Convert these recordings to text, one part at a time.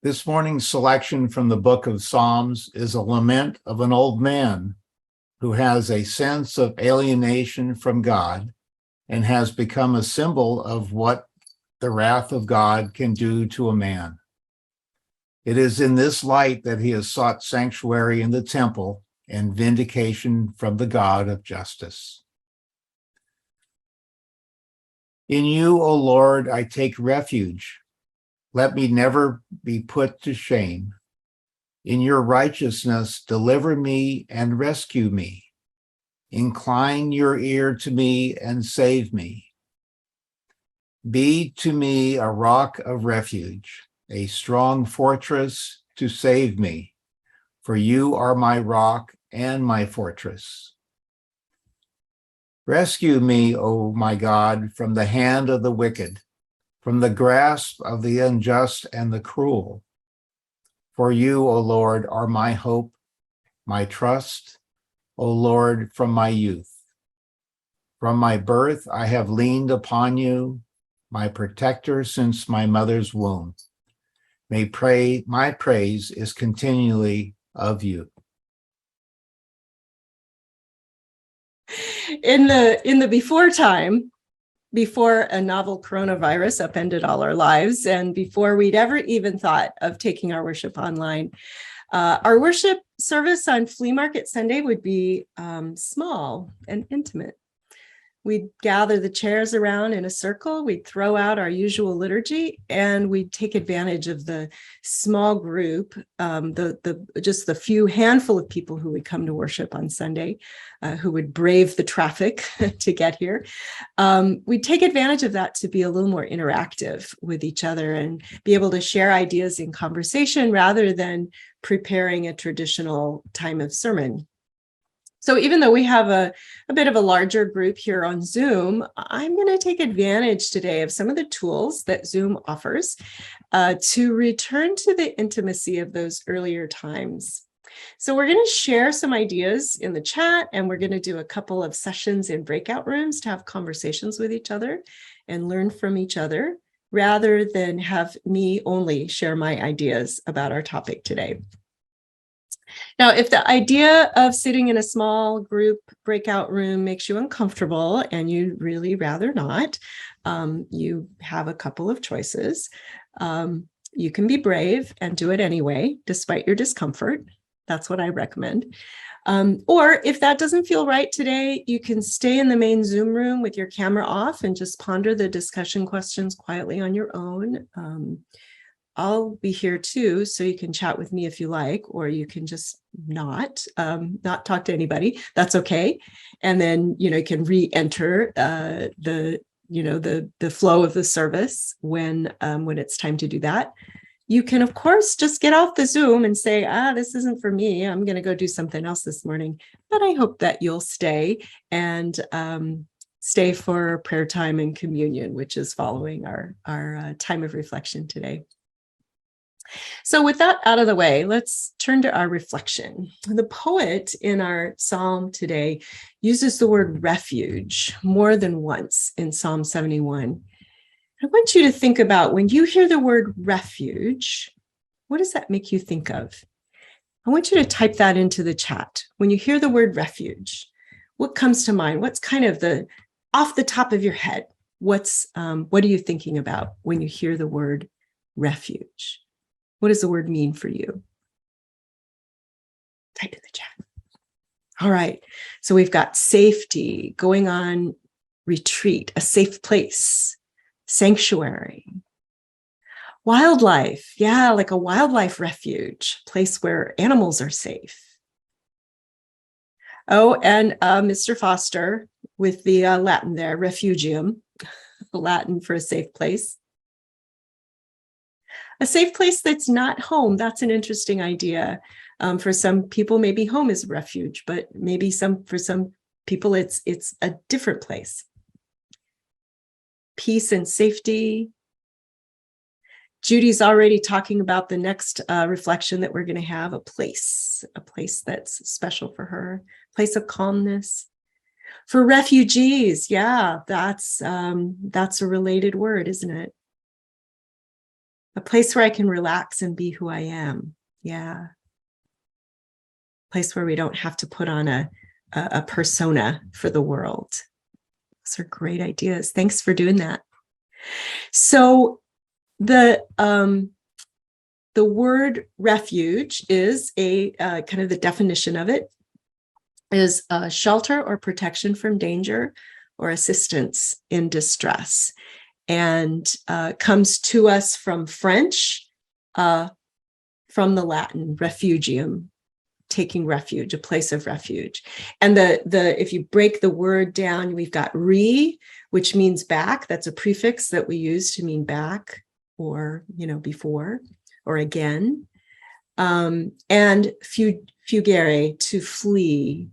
This morning's selection from the book of Psalms is a lament of an old man who has a sense of alienation from God and has become a symbol of what the wrath of God can do to a man. It is in this light that he has sought sanctuary in the temple and vindication from the God of justice. In you, O Lord, I take refuge. Let me never be put to shame. In your righteousness, deliver me and rescue me. Incline your ear to me and save me. Be to me a rock of refuge, a strong fortress to save me, for you are my rock and my fortress. Rescue me, O my God, from the hand of the wicked, from the grasp of the unjust and the cruel. For you, O Lord, are my hope, my trust, O Lord, from my youth. From my birth I have leaned upon you, my protector since my mother's womb. My praise is continually of you. In the before time, before a novel coronavirus upended all our lives, and before we'd ever even thought of taking our worship online, our worship service on Flea Market Sunday would be small and intimate. We'd gather the chairs around in a circle, we'd throw out our usual liturgy, and we'd take advantage of the small group, just the few handful of people who would come to worship on Sunday, who would brave the traffic to get here. We'd take advantage of that to be a little more interactive with each other and be able to share ideas in conversation rather than preparing a traditional time of sermon. So even though we have a bit of a larger group here on Zoom, I'm going to take advantage today of some of the tools that Zoom offers to return to the intimacy of those earlier times. So we're going to share some ideas in the chat, and we're going to do a couple of sessions in breakout rooms to have conversations with each other and learn from each other, rather than have me only share my ideas about our topic today. Now, if the idea of sitting in a small group breakout room makes you uncomfortable and you'd really rather not, you have a couple of choices. You can be brave and do it anyway, despite your discomfort. That's what I recommend. Or if that doesn't feel right today, you can stay in the main Zoom room with your camera off and just ponder the discussion questions quietly on your own. I'll be here too, so you can chat with me if you like, or you can just not talk to anybody. That's okay. And then, you can re-enter the flow of the service when it's time to do that. You can, of course, just get off the Zoom and say, this isn't for me. I'm going to go do something else this morning. But I hope that you'll stay and stay for prayer time and communion, which is following our time of reflection today. So with that out of the way, let's turn to our reflection. The poet in our psalm today uses the word refuge more than once in Psalm 71. I want you to think about, when you hear the word refuge, what does that make you think of? I want you to type that into the chat. When you hear the word refuge, what comes to mind? What's kind of off the top of your head? What are you thinking about when you hear the word refuge? What does the word mean for you? Type in the chat. All right. So we've got safety, going on retreat, a safe place, sanctuary. Wildlife. Yeah, like a wildlife refuge, place where animals are safe. Oh, and Mr. Foster with the Latin there, refugium, Latin for a safe place. A safe place that's not home. That's an interesting idea. For some people, maybe home is a refuge, but maybe for some people, it's a different place. Peace and safety. Judy's already talking about the next reflection that we're going to have, a place that's special for her, place of calmness. For refugees, yeah, that's a related word, isn't it? A place where I can relax and be who I am. Yeah. Place where we don't have to put on a persona for the world. Those are great ideas. Thanks for doing that. So the word refuge is a kind of the definition of it is shelter or protection from danger or assistance in distress, and comes to us from French, from the Latin refugium, taking refuge, a place of refuge. And the if you break the word down, we've got which means back. That's a prefix that we use to mean back, or before, or again. And fugere, to flee.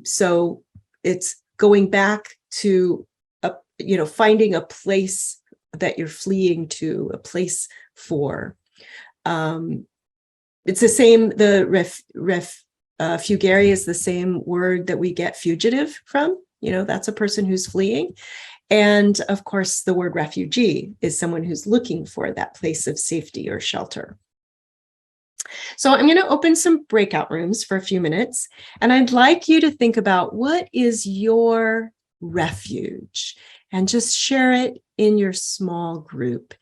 So it's going back to finding a place that you're fleeing to, a place for. It's the same. The fugere is the same word that we get fugitive from. That's a person who's fleeing. And of course, the word refugee is someone who's looking for that place of safety or shelter. So I'm going to open some breakout rooms for a few minutes, and I'd like you to think about what is your refuge, and just share it in your small group.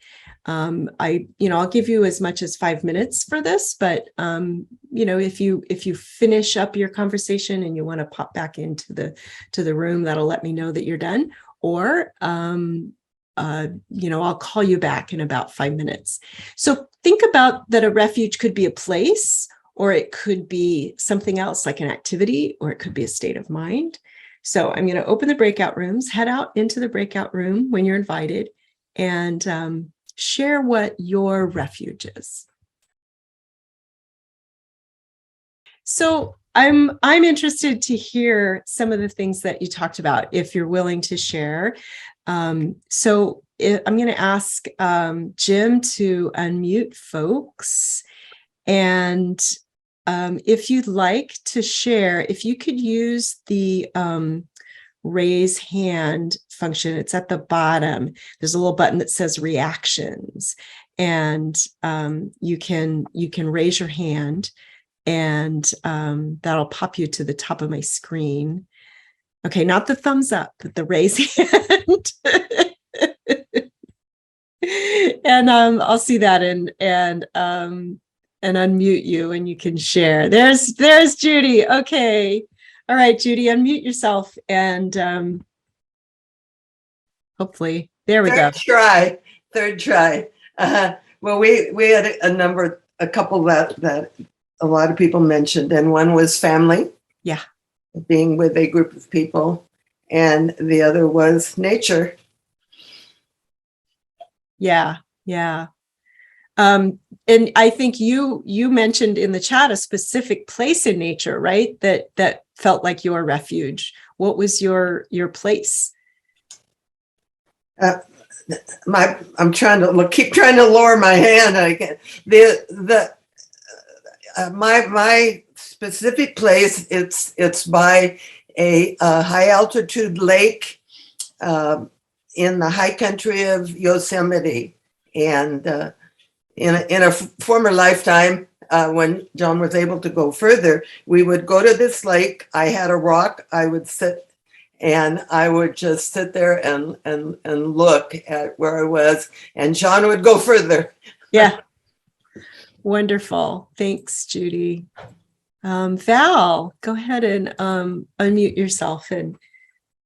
I'll give you as much as 5 minutes for this, but if you finish up your conversation and you want to pop back into the room, that'll let me know that you're done. Or I'll call you back in about 5 minutes. So think about that a refuge could be a place, or it could be something else like an activity, or it could be a state of mind. So I'm going to open the breakout rooms, head out into the breakout room when you're invited, and share what your refuge is. So I'm interested to hear some of the things that you talked about, if you're willing to share. So I'm going to ask Jim to unmute folks. And if you'd like to share, if you could use the raise hand function, it's at the bottom. There's a little button that says reactions, and you can raise your hand, and that'll pop you to the top of my screen. Okay, not the thumbs up, but the raise hand. And I'll see that and unmute you, and you can share. There's Judy. Okay. All right, Judy, unmute yourself, and hopefully there we go. Third try. Well, we had a couple that a lot of people mentioned, and one was family. Yeah. Being with a group of people, and the other was nature. Yeah. And I think you mentioned in the chat a specific place in nature, right? That felt like your refuge. What was your place? I'm trying to keep trying to lower my hand. I can't. My specific place, it's by a high altitude lake in the high country of Yosemite, and in a former lifetime, when John was able to go further, we would go to this lake. I had a rock. I would sit, and I would just sit there and look at where I was, and John would go further. Yeah. Wonderful. Thanks, Judy. Val, go ahead and unmute yourself and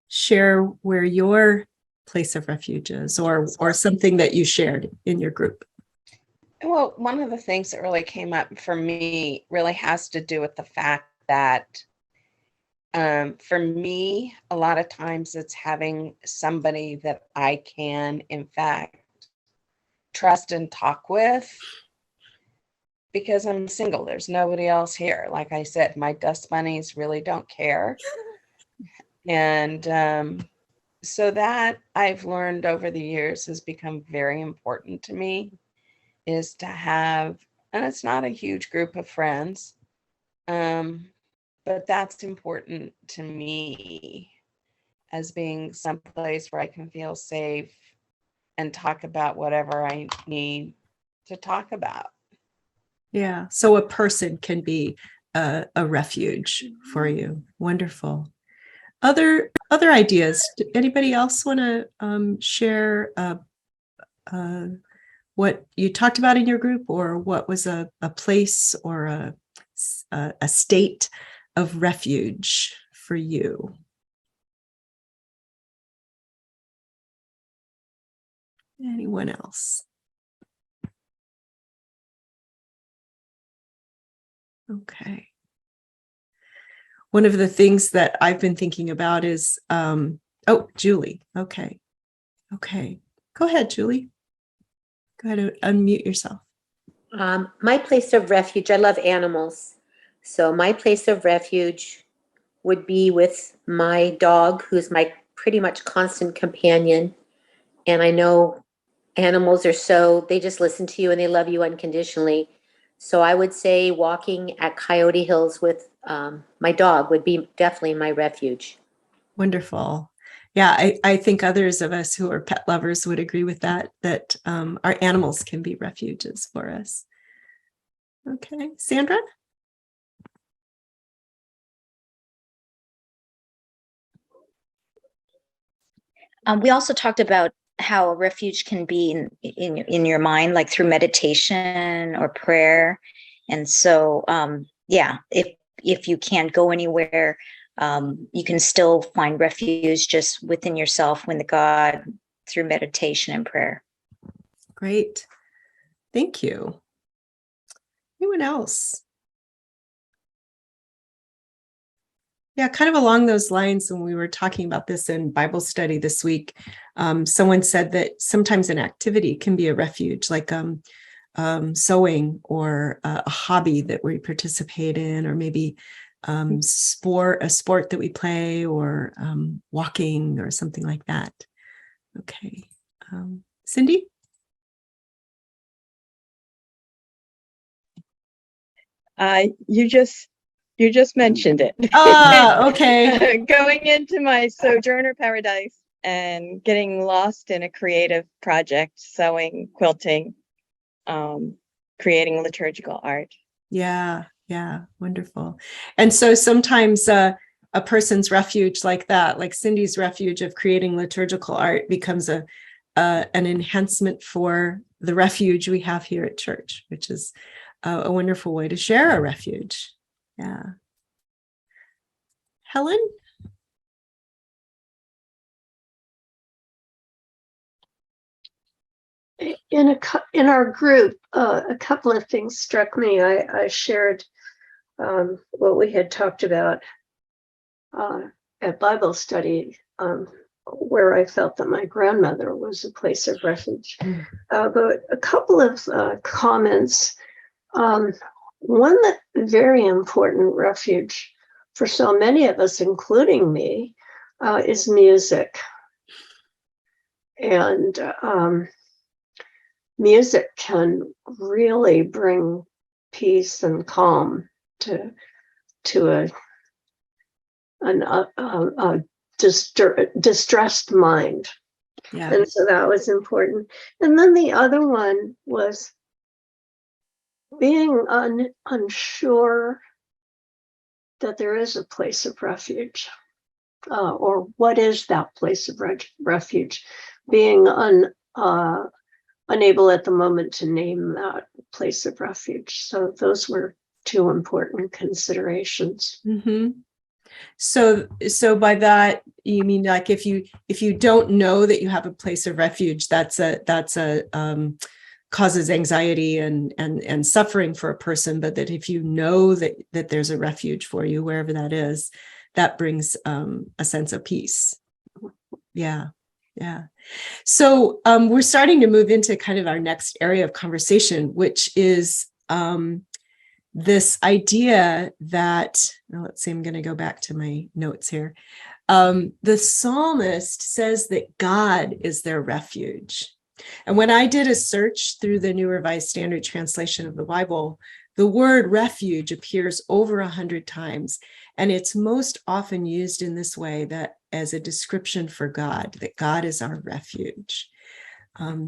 share where your place of refuge is, or something that you shared in your group. Well, one of the things that really came up for me really has to do with the fact that for me, a lot of times it's having somebody that I can, in fact, trust and talk with, because I'm single. There's nobody else here. Like I said, my dust bunnies really don't care. And so that I've learned over the years has become very important to me, is to have, and it's not a huge group of friends, but that's important to me, as being someplace where I can feel safe and talk about whatever I need to talk about. Yeah. So a person can be a refuge for you. Wonderful. Other ideas? Anybody else want to share what you talked about in your group, or what was a place or a state of refuge for you? Anyone else? Okay. One of the things that I've been thinking about is, Julie. Okay. Go ahead, Julie. Go ahead and unmute yourself. My place of refuge, I love animals. So my place of refuge would be with my dog, who's my pretty much constant companion. And I know animals are they just listen to you and they love you unconditionally. So I would say walking at Coyote Hills with my dog would be definitely my refuge. Wonderful. Yeah, I think others of us who are pet lovers would agree with that our animals can be refuges for us. Okay, Sandra? We also talked about how a refuge can be in your mind, like through meditation or prayer. And so, if you can't go anywhere, you can still find refuge just within yourself, with God, through meditation and prayer. Great. Thank you. Anyone else? Yeah, kind of along those lines, when we were talking about this in Bible study this week, someone said that sometimes an activity can be a refuge, like sewing, or a hobby that we participate in, or maybe a sport that we play, or walking, or something like that. Okay. Cindy? You just mentioned it. Okay. Going into my sojourner paradise and getting lost in a creative project, sewing, quilting, creating liturgical art. Yeah, wonderful. And so sometimes a person's refuge like that, like Cindy's refuge of creating liturgical art, becomes an enhancement for the refuge we have here at church, which is a wonderful way to share a refuge. Yeah. Helen? In our group, a couple of things struck me. I shared what we had talked about at Bible study, where I felt that my grandmother was a place of refuge. But a couple of comments. One that very important refuge for so many of us, including me, is music. And music can really bring peace and calm to a distressed mind. Yeah. And so that was important. And then the other one was being unsure that there is a place of refuge, or what is that place of refuge, being unable at the moment to name that place of refuge. So those were two important considerations. Mm-hmm. So by that, you mean like if you don't know that you have a place of refuge, that's causes anxiety and suffering for a person, but that if you know that there's a refuge for you, wherever that is, that brings a sense of peace. Yeah. So we're starting to move into kind of our next area of conversation, which is this idea that, let's see, I'm going to go back to my notes here. The psalmist says that God is their refuge. And when I did a search through the New Revised Standard Translation of the Bible, the word refuge appears over 100 times. And it's most often used in this way, that as a description for God, that God is our refuge.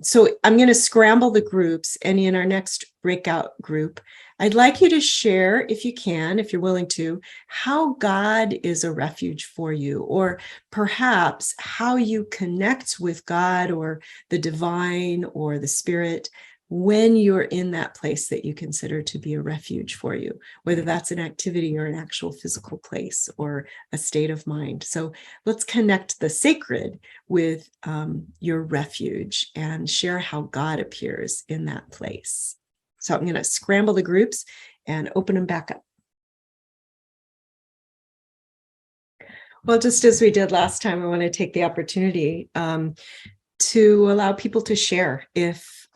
So I'm going to scramble the groups, and in our next breakout group, I'd like you to share, if you can, if you're willing to, how God is a refuge for you, or perhaps how you connect with God or the divine or the spirit when you're in that place that you consider to be a refuge for you, whether that's an activity or an actual physical place or a state of mind. So let's connect the sacred with your refuge and share how God appears in that place. So I'm going to scramble the groups and open them back up. Well, just as we did last time, I want to take the opportunity to allow people to share if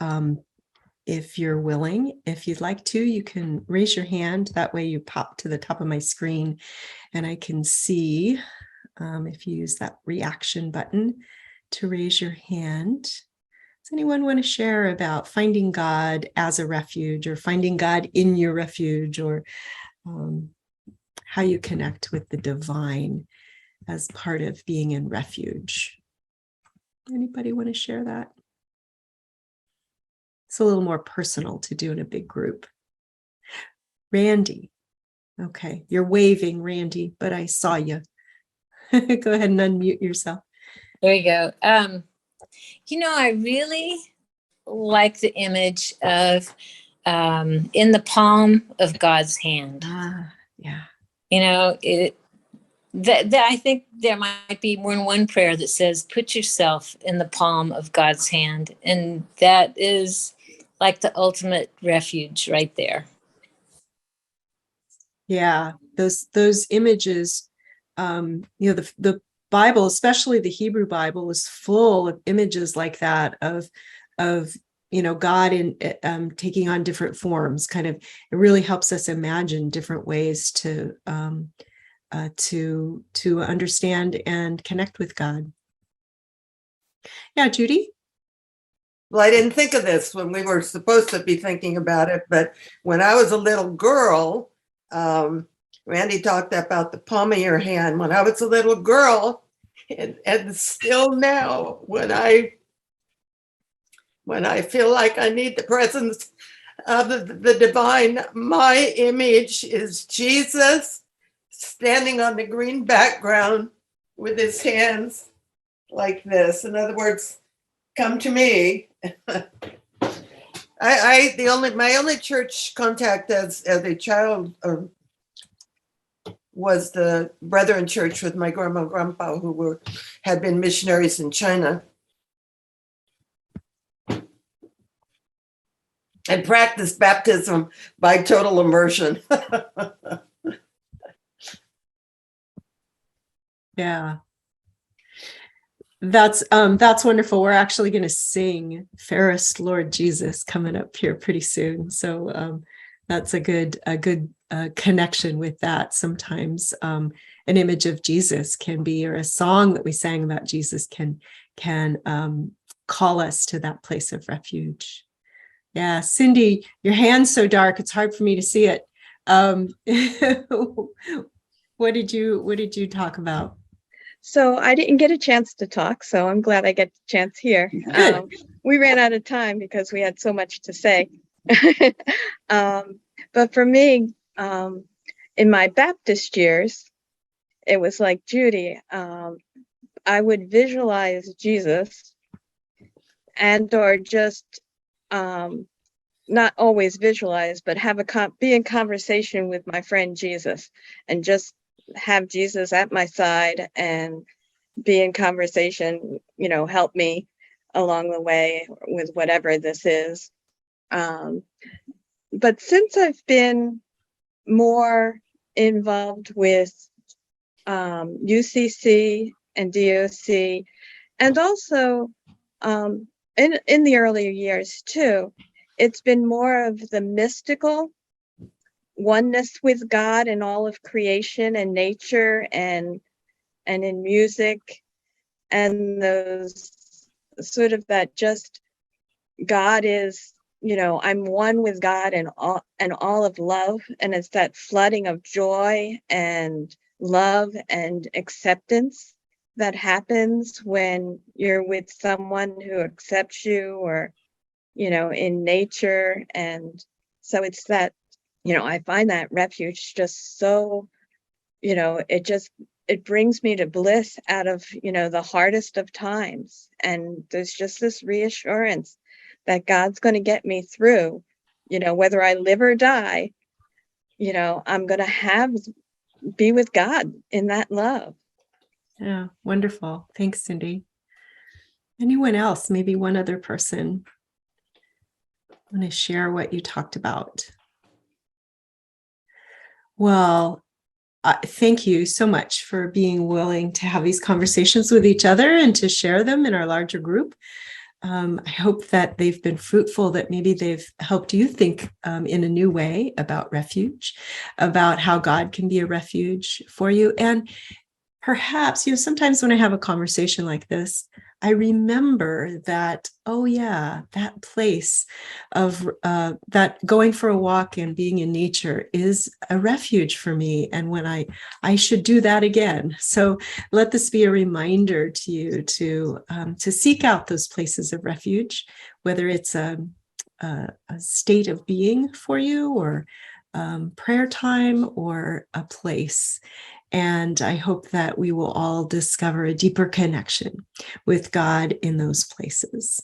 you're willing. If you'd like to, you can raise your hand. That way you pop to the top of my screen and I can see if you use that reaction button to raise your hand. Does anyone want to share about finding God as a refuge, or finding God in your refuge, or how you connect with the divine as part of being in refuge? Anybody want to share that? It's a little more personal to do in a big group. Randy. Okay, you're waving, Randy, but I saw you. Go ahead and unmute yourself. There you go. I really like the image of in the palm of God's hand. Yeah. I think there might be more than one prayer that says, put yourself in the palm of God's hand. And that is like the ultimate refuge right there. Yeah, those images, the Bible, especially the Hebrew Bible, is full of images like that of God in taking on different forms. Kind of, it really helps us imagine different ways to understand and connect with God. Yeah, Judy? Well, I didn't think of this when we were supposed to be thinking about it, but when I was a little girl, Randy talked about the palm of your hand. When I was a little girl, and still now, when I feel like I need the presence of the divine, my image is Jesus standing on the green background with his hands like this. In other words, come to me. My only church contact as a child was the Brethren Church with my grandma and grandpa, who had been missionaries in China, and practiced baptism by total immersion. Yeah. That's wonderful. We're actually going to sing Fairest Lord Jesus coming up here pretty soon. So that's a good connection with that. Sometimes an image of Jesus can be, or a song that we sang about Jesus can call us to that place of refuge. Yeah, Cindy, your hand's so dark, it's hard for me to see it. What did you talk about? So I didn't get a chance to talk, so I'm glad I get the chance here. We ran out of time because we had so much to say. But for me, in my Baptist years, it was like Judy. I would visualize Jesus, and or just not always visualize, but have be in conversation with my friend Jesus, and just have Jesus at my side and be in conversation, help me along the way with whatever this is. But since I've been more involved with UCC and DOC, and also in the earlier years too, it's been more of the mystical oneness with God in all of creation and nature and in music, and those sort of that just God is, I'm one with God and all of love, and it's that flooding of joy and love and acceptance that happens when you're with someone who accepts you, or, in nature. And so it's that, I find that refuge just so, it brings me to bliss out of, the hardest of times. And there's just this reassurance that God's going to get me through, whether I live or die, I'm going to be with God in that love. Yeah, wonderful. Thanks, Cindy. Anyone else? Maybe one other person want to share what you talked about? Well, thank you so much for being willing to have these conversations with each other and to share them in our larger group. I hope that they've been fruitful, that maybe they've helped you think in a new way about refuge, about how God can be a refuge for you. And perhaps, sometimes when I have a conversation like this, I remember that, oh yeah, that place of that going for a walk and being in nature is a refuge for me. And when I should do that again. So let this be a reminder to you to seek out those places of refuge, whether it's a state of being for you, or prayer time, or a place. And I hope that we will all discover a deeper connection with God in those places.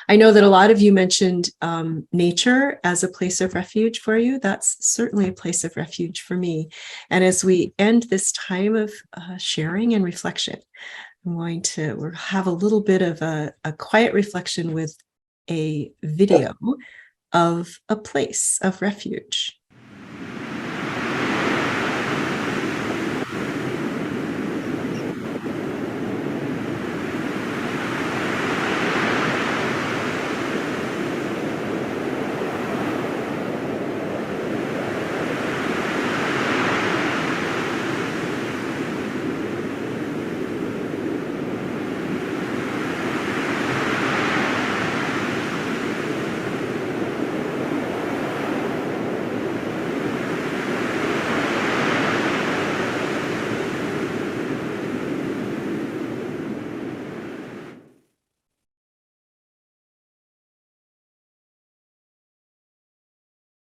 I know that a lot of you mentioned nature as a place of refuge for you. That's certainly a place of refuge for me. And as we end this time of sharing and reflection, I'm going to have a little bit of a quiet reflection with a video of a place of refuge.